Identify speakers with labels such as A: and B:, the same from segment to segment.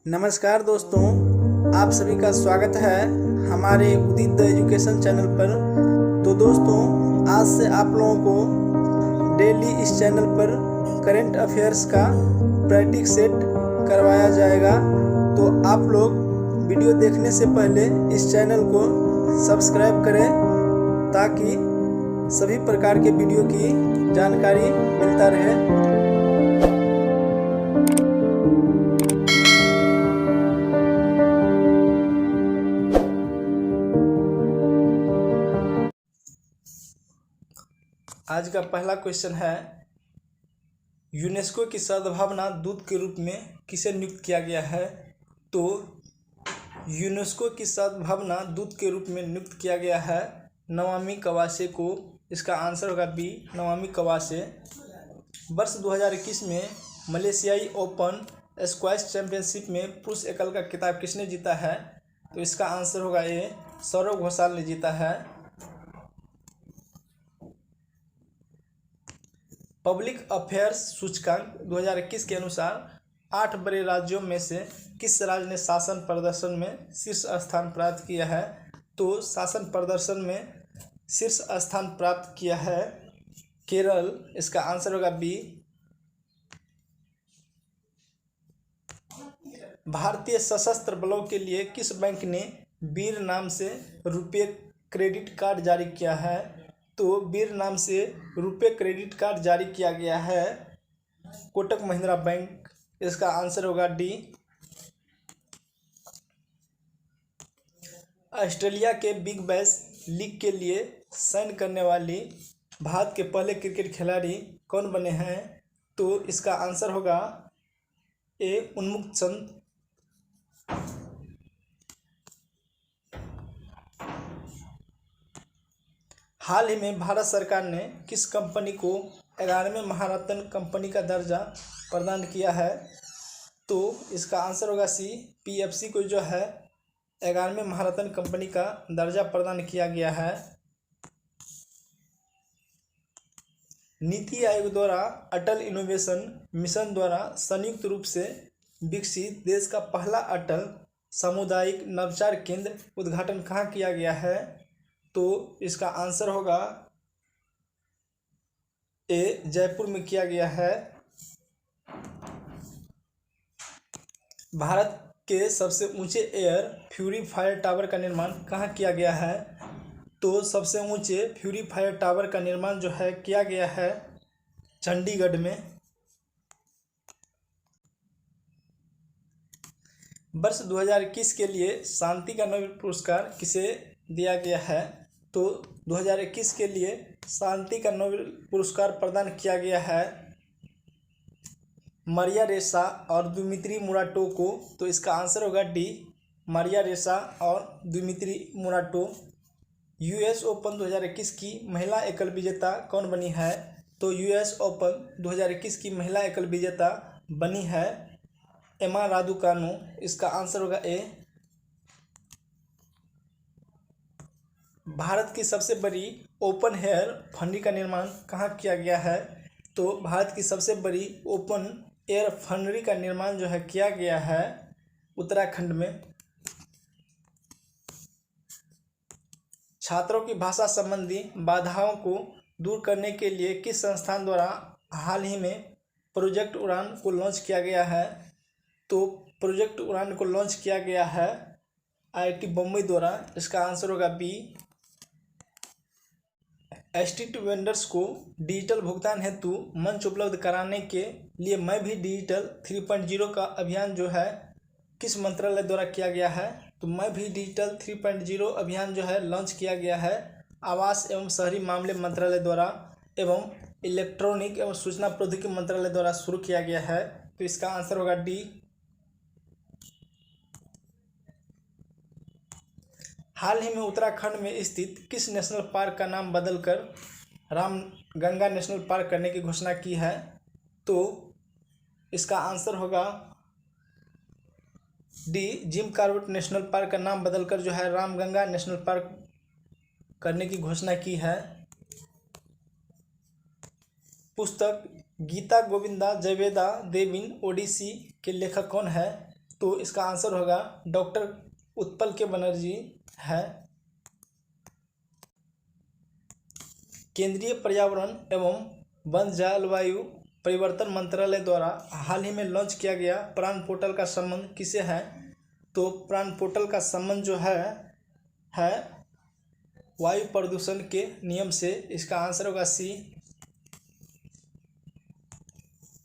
A: नमस्कार दोस्तों, आप सभी का स्वागत है हमारे उदित द एजुकेशन चैनल पर। तो दोस्तों, आज से आप लोगों को डेली इस चैनल पर करंट अफेयर्स का प्रैक्टिस सेट करवाया जाएगा। तो आप लोग वीडियो देखने से पहले इस चैनल को सब्सक्राइब करें ताकि सभी प्रकार के वीडियो की जानकारी मिलता रहे। आज का पहला क्वेश्चन है, यूनेस्को की सद्भावना दूत के रूप में किसे नियुक्त किया गया है? तो यूनेस्को की सद्भावना दूत के रूप में नियुक्त किया गया है नमामि कवासे को। इसका आंसर होगा बी, नमामि कवासे। वर्ष 2021 में मलेशियाई ओपन स्क्वैश चैंपियनशिप में पुरुष एकल का खिताब किसने जीता है? तो इसका आंसर होगा ए, सौरव घोषाल ने जीता है। पब्लिक अफेयर्स सूचकांक 2021 के अनुसार 8 बड़े राज्यों में से किस राज्य ने शासन प्रदर्शन में शीर्ष स्थान प्राप्त किया है? तो शासन प्रदर्शन में शीर्ष स्थान प्राप्त किया है केरल। इसका आंसर होगा बी। भारतीय सशस्त्र बलों के लिए किस बैंक ने वीर नाम से रुपये क्रेडिट कार्ड जारी किया है? तो वीर नाम से रुपये क्रेडिट कार्ड जारी किया गया है कोटक महिंद्रा बैंक। इसका आंसर होगा डी। ऑस्ट्रेलिया के बिग बैश लीग के लिए साइन करने वाली भारत के पहले क्रिकेट खिलाड़ी कौन बने हैं? तो इसका आंसर होगा ए, उन्मुक्त चंद। हाल ही में भारत सरकार ने किस कंपनी को 11वें महारत्न कंपनी का दर्जा प्रदान किया है? तो इसका आंसर होगा सी, पीएफसी को जो है 11वें महारत्न कंपनी का दर्जा प्रदान किया गया है। नीति आयोग द्वारा अटल इनोवेशन मिशन द्वारा संयुक्त रूप से विकसित देश का पहला अटल सामुदायिक नवाचार केंद्र उद्घाटन कहाँ किया गया है? तो इसका आंसर होगा ए, जयपुर में किया गया है। भारत के सबसे ऊंचे एयर प्यूरीफायर टावर का निर्माण कहाँ किया गया है? तो सबसे ऊंचे प्यूरीफायर टावर का निर्माण जो है किया गया है चंडीगढ़ में। वर्ष 2021 के लिए शांति का नोबेल पुरस्कार किसे दिया गया है? तो 2021 के लिए शांति का नोबेल पुरस्कार प्रदान किया गया है मारिया रेसा और दिमित्री मुराटो को। तो इसका आंसर होगा डी, मारिया रेसा और दिमित्री मुराटो। यूएस ओपन 2021 की महिला एकल विजेता कौन बनी है? तो यूएस ओपन 2021 की महिला एकल विजेता बनी है एमा रादुकानु। इसका आंसर होगा ए। भारत की सबसे बड़ी ओपन हेयर फंडी का निर्माण कहाँ किया गया है? तो भारत की सबसे बड़ी ओपन एयर फंडी का निर्माण जो है किया गया है उत्तराखंड में। छात्रों की भाषा संबंधी बाधाओं को दूर करने के लिए किस संस्थान द्वारा हाल ही में प्रोजेक्ट उड़ान को लॉन्च किया गया है? तो प्रोजेक्ट उड़ान को लॉन्च किया गया है आईआईटी बम्बई द्वारा। इसका आंसर होगा बी। स्ट्रीट वेंडर्स को डिजिटल भुगतान हेतु मंच उपलब्ध कराने के लिए मैं भी डिजिटल 3.0 का अभियान जो है किस मंत्रालय द्वारा किया गया है? तो मैं भी डिजिटल 3.0 अभियान जो है लॉन्च किया गया है आवास एवं शहरी मामले मंत्रालय द्वारा एवं इलेक्ट्रॉनिक एवं सूचना प्रौद्योगिकी मंत्रालय द्वारा शुरू किया गया है। तो इसका आंसर होगा डी। हाल ही में उत्तराखंड में स्थित किस नेशनल पार्क का नाम बदलकर रामगंगा नेशनल पार्क करने की घोषणा की है? तो इसका आंसर होगा D, Jim Corbett national park का नाम बदलकर जो है रामगंगा नेशनल पार्क करने की घोषणा की है। पुस्तक गीता गोविंदा जयवेदा देविन ओडिसी के लेखक कौन है? तो इसका आंसर होगा डॉक्टर उत्पल के बनर्जी है। केंद्रीय पर्यावरण एवं वन जलवायु परिवर्तन मंत्रालय द्वारा हाल ही में लॉन्च किया गया प्राण पोर्टल का संबंध किसे है? तो प्राण पोर्टल का संबंध जो है वायु प्रदूषण के नियम से। इसका आंसर होगा सी।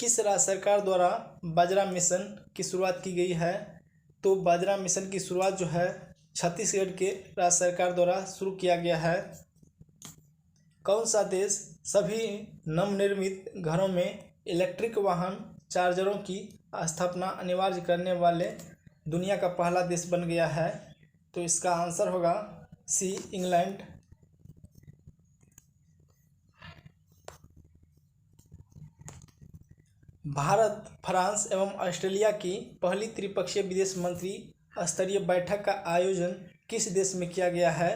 A: किस राज्य सरकार द्वारा बाजरा मिशन की शुरुआत की गई है? तो बाजरा मिशन की शुरुआत जो है छत्तीसगढ़ के राज्य सरकार द्वारा शुरू किया गया है। कौन सा देश सभी नवनिर्मित घरों में इलेक्ट्रिक वाहन चार्जरों की स्थापना अनिवार्य करने वाले दुनिया का पहला देश बन गया है? तो इसका आंसर होगा सी, इंग्लैंड। भारत, फ्रांस एवं ऑस्ट्रेलिया की पहली त्रिपक्षीय विदेश मंत्री स्तरीय बैठक का आयोजन किस देश में किया गया है?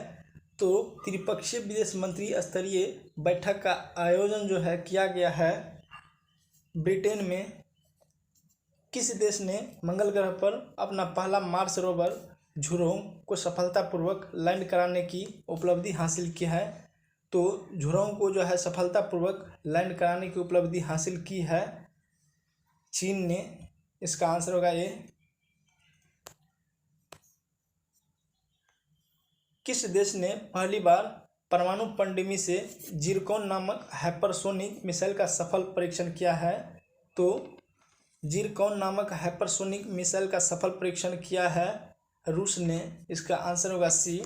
A: तो त्रिपक्षीय विदेश मंत्री स्तरीय बैठक का आयोजन जो है किया गया है ब्रिटेन में। किस देश ने मंगल ग्रह पर अपना पहला मार्स रोवर झुरोंग को सफलतापूर्वक लैंड कराने की उपलब्धि हासिल की है? तो झुरोंग को जो है सफलतापूर्वक लैंड कराने की उपलब्धि हासिल की है चीन ने। इसका आंसर होगा ए। किस देश ने पहली बार परमाणु पनडुब्बी से जिरकॉन नामक हाइपरसोनिक मिसाइल का सफल परीक्षण किया है? तो जिरकॉन नामक हाइपरसोनिक मिसाइल का सफल परीक्षण किया है रूस ने। इसका आंसर होगा सी।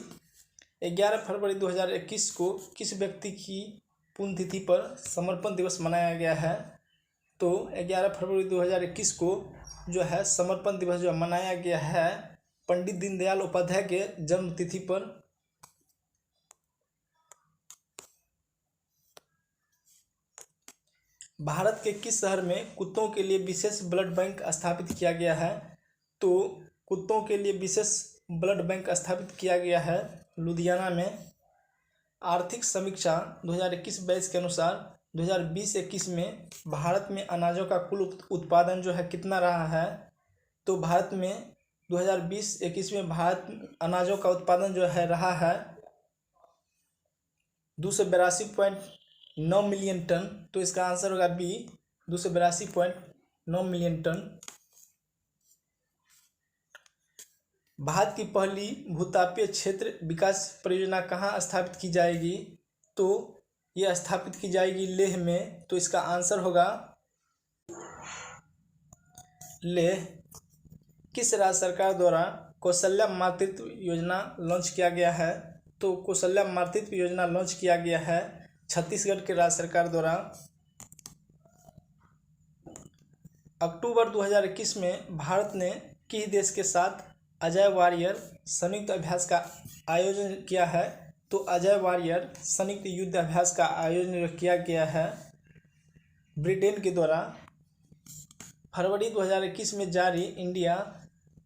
A: 11 फरवरी 2021 को किस व्यक्ति की पुण्यतिथि पर समर्पण दिवस मनाया गया है? तो 11 फरवरी 2021 को जो है समर्पण दिवस जो मनाया गया है पंडित दीनदयाल उपाध्याय के जन्म तिथि पर। भारत के किस शहर में कुत्तों के लिए विशेष ब्लड बैंक स्थापित किया गया है? तो कुत्तों के लिए विशेष ब्लड बैंक स्थापित किया गया है लुधियाना में। आर्थिक समीक्षा 2021-22 के अनुसार 2020-21 में भारत में अनाजों का कुल उत्पादन जो है कितना रहा है? तो भारत में 2020-21 में भारत अनाजों का उत्पादन जो है रहा है 282.9 मिलियन टन। तो इसका आंसर होगा बी, 282.9 मिलियन टन। भारत की पहली भूतापीय क्षेत्र विकास परियोजना कहाँ स्थापित की जाएगी? तो यह स्थापित की जाएगी लेह में। तो इसका आंसर होगा लेह। किस राज्य सरकार द्वारा कौशल्या मातृत्व योजना लॉन्च किया गया है? तो कौशल्या मातृत्व योजना लॉन्च किया गया है छत्तीसगढ़ के राज्य सरकार द्वारा। अक्टूबर 2021 में भारत ने किस देश के साथ अजय वारियर संयुक्त अभ्यास का आयोजन किया है? तो अजय वारियर संयुक्त युद्ध अभ्यास का आयोजन किया गया है ब्रिटेन के द्वारा। फरवरी 2021 में जारी इंडिया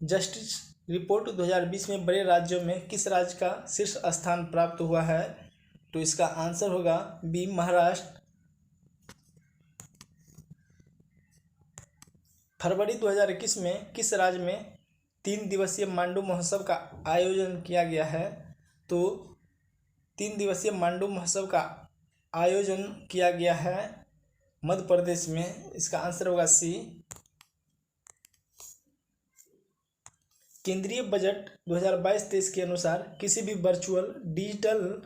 A: जस्टिस रिपोर्ट 2020 में बड़े राज्यों में किस राज्य का शीर्ष स्थान प्राप्त हुआ है? तो इसका आंसर होगा बी, महाराष्ट्र। फरवरी 2021 में किस राज्य में 3 दिवसीय मांडू महोत्सव का आयोजन किया गया है? तो 3 दिवसीय मांडू महोत्सव का आयोजन किया गया है मध्य प्रदेश में। इसका आंसर होगा सी। केंद्रीय बजट 2022-23 के अनुसार किसी भी वर्चुअल डिजिटल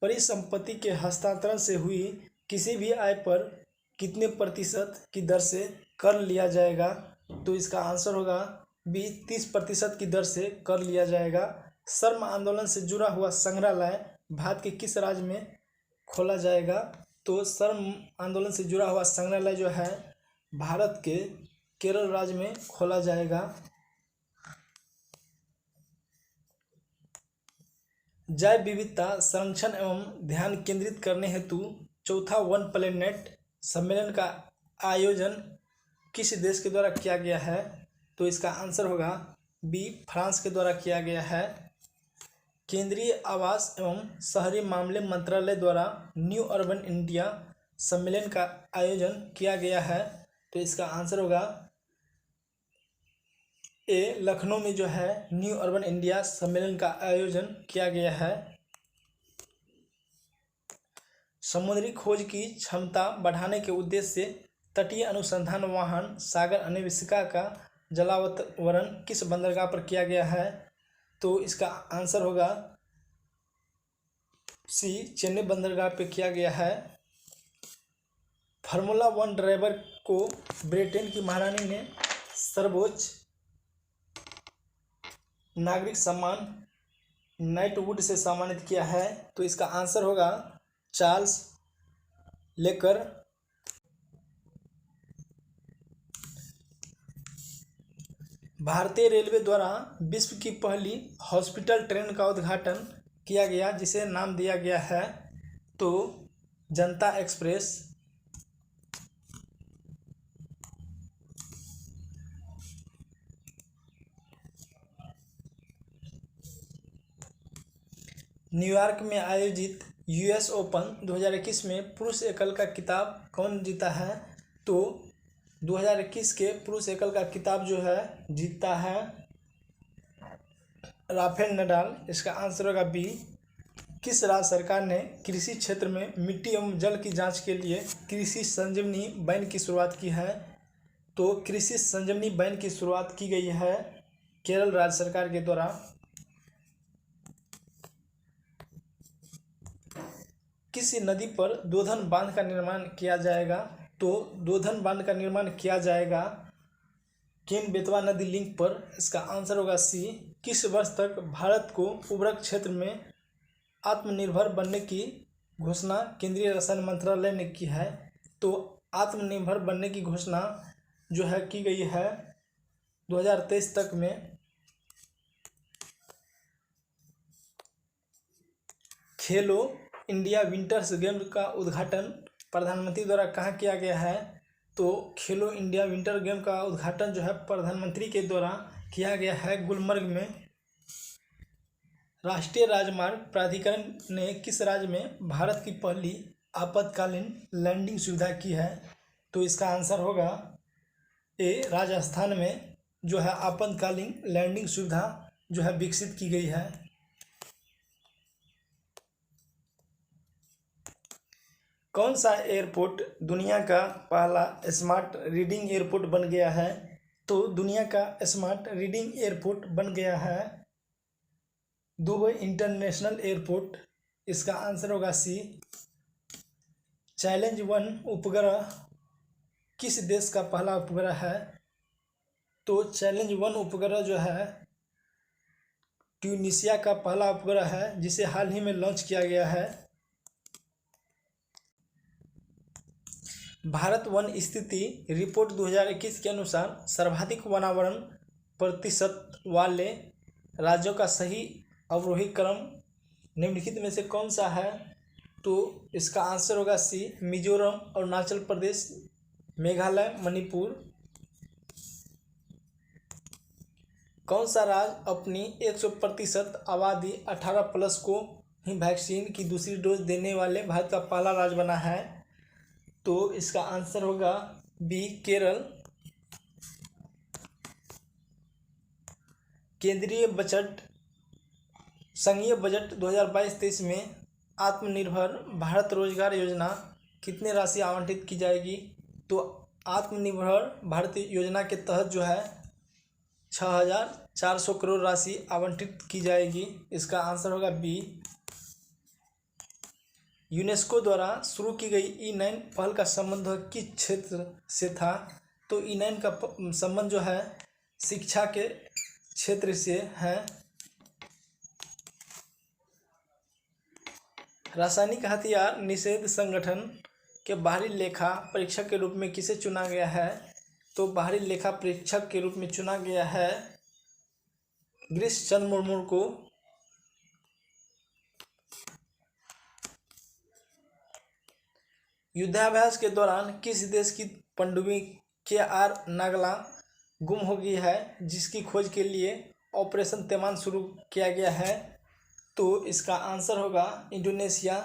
A: परिसंपत्ति के हस्तांतरण से हुई किसी भी आय पर कितने प्रतिशत की दर से कर लिया जाएगा? तो इसका आंसर होगा बी, 30% की दर से कर लिया जाएगा। श्रम आंदोलन से जुड़ा हुआ संग्रहालय भारत के किस राज्य में खोला जाएगा? तो श्रम आंदोलन से जुड़ा हुआ संग्रहालय जो है भारत के केरल राज्य में खोला जाएगा। जैव विविधता संरक्षण एवं ध्यान केंद्रित करने हेतु चौथा वन प्लेनेट सम्मेलन का आयोजन किस देश के द्वारा किया गया है? तो इसका आंसर होगा बी, फ्रांस के द्वारा किया गया है। केंद्रीय आवास एवं शहरी मामले मंत्रालय द्वारा न्यू अर्बन इंडिया सम्मेलन का आयोजन किया गया है। तो इसका आंसर होगा लखनऊ में जो है न्यू अर्बन इंडिया सम्मेलन का आयोजन किया गया है। समुद्री खोज की क्षमता बढ़ाने के उद्देश्य से तटीय अनुसंधान वाहन सागर अन्वेषिका का जलावतरण किस बंदरगाह पर किया गया है? तो इसका आंसर होगा सी, चेन्नई बंदरगाह पे किया गया है। फार्मूला 1 ड्राइवर को ब्रिटेन की महारानी ने सर्वोच्च नागरिक सम्मान नाइटवुड से सम्मानित किया है। तो इसका आंसर होगा चार्ल्स लेकर। भारतीय रेलवे द्वारा विश्व की पहली हॉस्पिटल ट्रेन का उद्घाटन किया गया, जिसे नाम दिया गया है तो जनता एक्सप्रेस। न्यूयॉर्क में आयोजित यूएस ओपन 2021 में पुरुष एकल का खिताब कौन जीता है? तो 2021 के पुरुष एकल का खिताब जो है जीता है राफेल नडाल। इसका आंसर होगा बी। किस राज्य सरकार ने कृषि क्षेत्र में मिट्टी एवं जल की जांच के लिए कृषि संजीवनी वैन की शुरुआत की है? तो कृषि संजीवनी वैन की शुरुआत की गई है केरल राज्य सरकार के द्वारा। किसी नदी पर दोधन बांध का निर्माण किया जाएगा? तो दोधन बांध का निर्माण किया जाएगा केन बेतवा नदी लिंक पर। इसका आंसर होगा सी। किस वर्ष तक भारत को उर्वरक क्षेत्र में आत्मनिर्भर बनने की घोषणा केंद्रीय रसायन मंत्रालय ने की है? तो आत्मनिर्भर बनने की घोषणा जो है की गई है 2023 तक में। खेलो इंडिया विंटर्स गेम का उद्घाटन प्रधानमंत्री द्वारा कहाँ किया गया है? तो खेलो इंडिया विंटर गेम का उद्घाटन जो है प्रधानमंत्री के द्वारा किया गया है गुलमर्ग में। राष्ट्रीय राजमार्ग प्राधिकरण ने किस राज्य में भारत की पहली आपातकालीन लैंडिंग सुविधा की है? तो इसका आंसर होगा ए, राजस्थान में जो है आपातकालीन लैंडिंग सुविधा जो है विकसित की गई है। कौन सा एयरपोर्ट दुनिया का पहला स्मार्ट रीडिंग एयरपोर्ट बन गया है? तो दुनिया का स्मार्ट रीडिंग एयरपोर्ट बन गया है दुबई इंटरनेशनल एयरपोर्ट। इसका आंसर होगा सी। चैलेंज 1 उपग्रह किस देश का पहला उपग्रह है? तो चैलेंज 1 उपग्रह जो है ट्यूनीशिया का पहला उपग्रह है, जिसे हाल ही में लॉन्च किया गया है। भारत वन स्थिति रिपोर्ट 2021 के अनुसार सर्वाधिक वनावरण प्रतिशत वाले राज्यों का सही अवरोही क्रम निम्नलिखित में से कौन सा है? तो इसका आंसर होगा सी, मिजोरम, अरुणाचल प्रदेश, मेघालय, मणिपुर। कौन सा राज्य अपनी 100% आबादी 18+ को ही वैक्सीन की दूसरी डोज देने वाले भारत का पहला राज्य बना है? तो इसका आंसर होगा बी, केरल। केंद्रीय बजट संघीय बजट 2022-23 में आत्मनिर्भर भारत रोजगार योजना कितनी राशि आवंटित की जाएगी? तो आत्मनिर्भर भारत योजना के तहत जो है 6,400 करोड़ राशि आवंटित की जाएगी। इसका आंसर होगा बी। यूनेस्को द्वारा शुरू की गई E9 पहल का संबंध किस क्षेत्र से था? तो E9 का संबंध जो है शिक्षा के क्षेत्र से है। रासायनिक हथियार निषेध संगठन के बाहरी लेखा परीक्षक के रूप में किसे चुना गया है? तो बाहरी लेखा परीक्षक के रूप में चुना गया है गिरीश चंद्र मुर्मू को। युद्धाभ्यास के दौरान किस देश की पनडुब्बी KR नागला गुम हो गई है, जिसकी खोज के लिए ऑपरेशन तैमान शुरू किया गया है? तो इसका आंसर होगा इंडोनेशिया।